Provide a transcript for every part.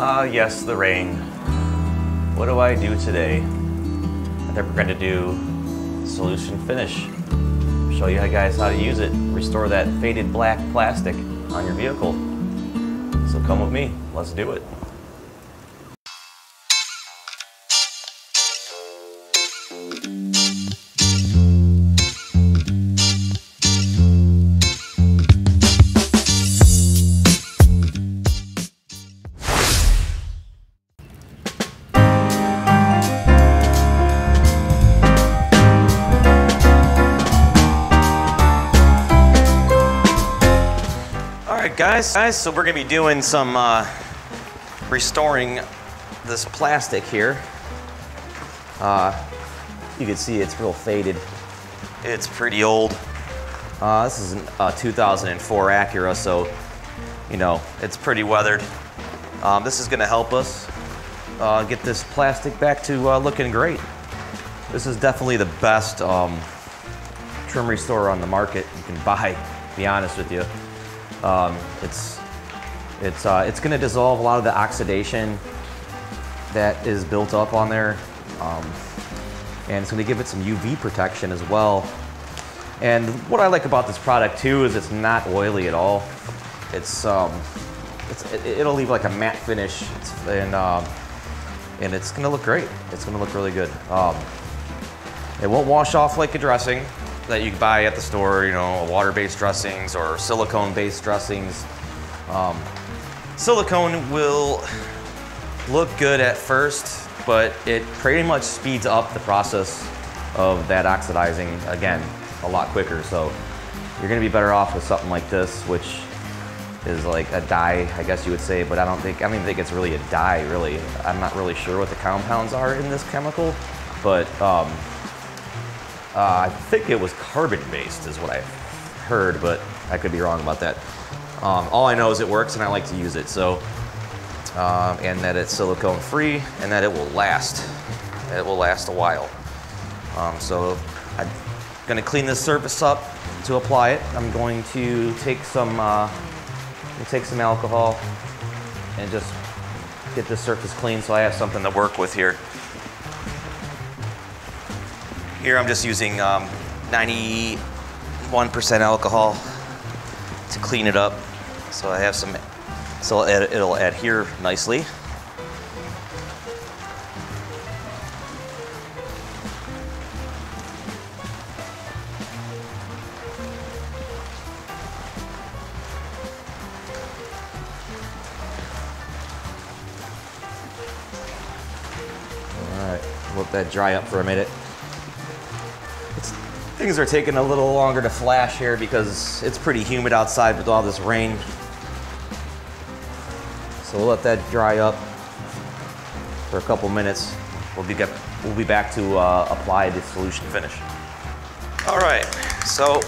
Yes, the rain. What do I do today? I think we're going to do solution finish. Show you guys how to use it. Restore that faded black plastic on your vehicle. So come with me, let's do it. Guys, so we're gonna be doing some restoring this plastic here. You can see it's real faded. It's pretty old. This is a 2004 Acura, so you know it's pretty weathered. This is gonna help us get this plastic back to looking great. This is definitely the best trim restorer on the market you can buy, to be honest with you. It's going to dissolve a lot of the oxidation that is built up on there, and it's going to give it some UV protection as well. And what I like about this product too is it's not oily at all. It'll leave like a matte finish, and it's going to look great. It's going to look really good. It won't wash off like a dressing that you buy at the store, you know, water-based dressings or silicone-based dressings. Silicone will look good at first, but it pretty much speeds up the process of that oxidizing, again, a lot quicker. So you're gonna be better off with something like this, which is like a dye, I guess you would say, but I don't even think it's really a dye, really. I'm not really sure what the compounds are in this chemical, but I think it was carbon-based is what I heard, but I could be wrong about that. All I know is it works and I like to use it, so, and that it's silicone-free and that it will last. It will last a while. So I'm gonna clean this surface up to apply it. I'm going to take some alcohol and just get this surface clean so I have something to work with here. Here I'm just using 91% alcohol to clean it up. So I have some, so it'll adhere nicely. All right, let that dry up for a minute. Things are taking a little longer to flash here because it's pretty humid outside with all this rain. So we'll let that dry up for a couple minutes. We'll be back to apply the solution finish. All right, so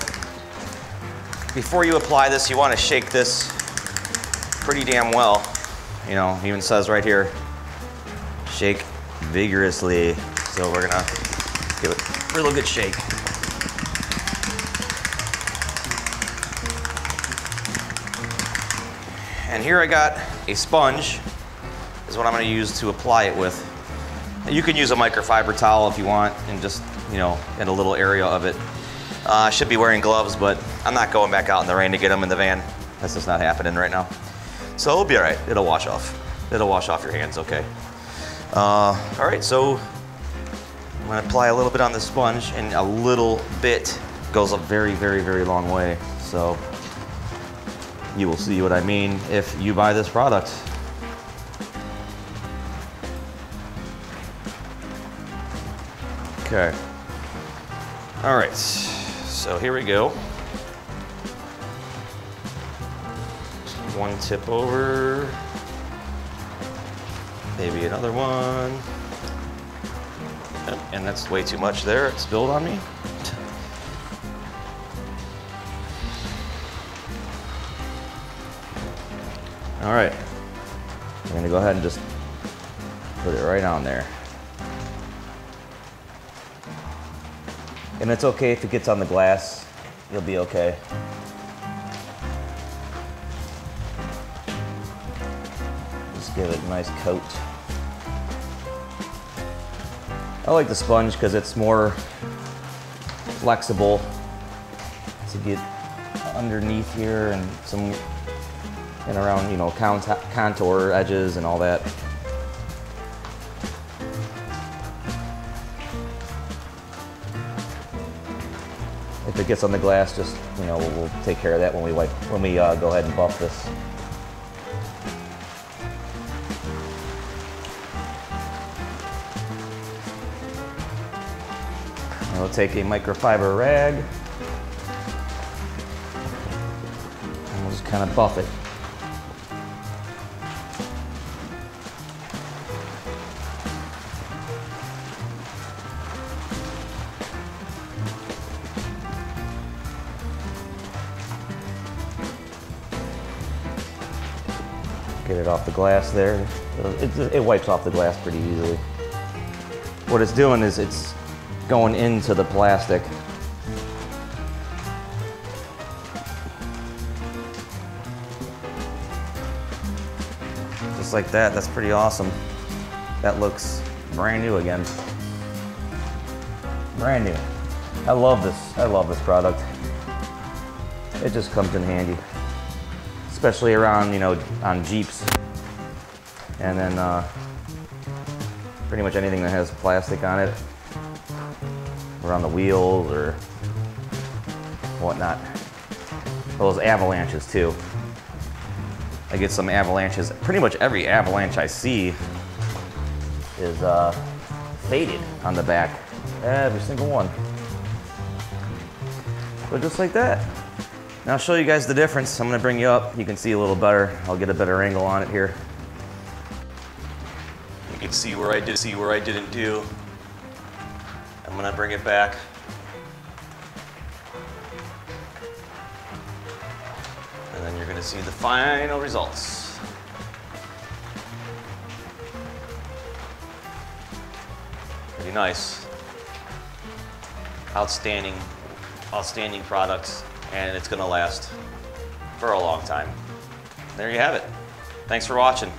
before you apply this, you want to shake this pretty damn well. You know, it even says right here, shake vigorously. So we're gonna give it a real good shake. And here I got a sponge, is what I'm gonna use to apply it with. You can use a microfiber towel if you want, and just, you know, in a little area of it. I should be wearing gloves, but I'm not going back out in the rain to get them in the van. That's just not happening right now. So it'll be all right, it'll wash off. It'll wash off your hands, okay. All right, so I'm gonna apply a little bit on the sponge, and a little bit goes a very, very, very long way. So you will see what I mean if you buy this product. Okay. All right, so here we go. One tip over, maybe another one. And that's way too much there, it spilled on me. All right, I'm gonna go ahead and just put it right on there. And it's okay if it gets on the glass, you'll be okay. Just give it a nice coat. I like the sponge because it's more flexible to get underneath here and around, you know, contour edges and all that. If it gets on the glass, just, you know, we'll take care of that when we go ahead and buff this. We'll take a microfiber rag and we'll just kind of buff it. Get it off the glass there. It wipes off the glass pretty easily. What it's doing is it's going into the plastic. Just like that. That's pretty awesome. That looks brand new again. Brand new. I love this. I love this product. It just comes in handy, especially around, you know, on Jeeps, and then pretty much anything that has plastic on it, or on the wheels or whatnot. Those avalanches too. I get some avalanches. Pretty much every avalanche I see is faded on the back. Every single one. But just like that. Now I'll show you guys the difference. I'm gonna bring you up. You can see a little better. I'll get a better angle on it here. You can see where I didn't do. I'm gonna bring it back. And then you're gonna see the final results. Pretty nice. Outstanding products, and it's gonna last for a long time. There you have it. Thanks for watching.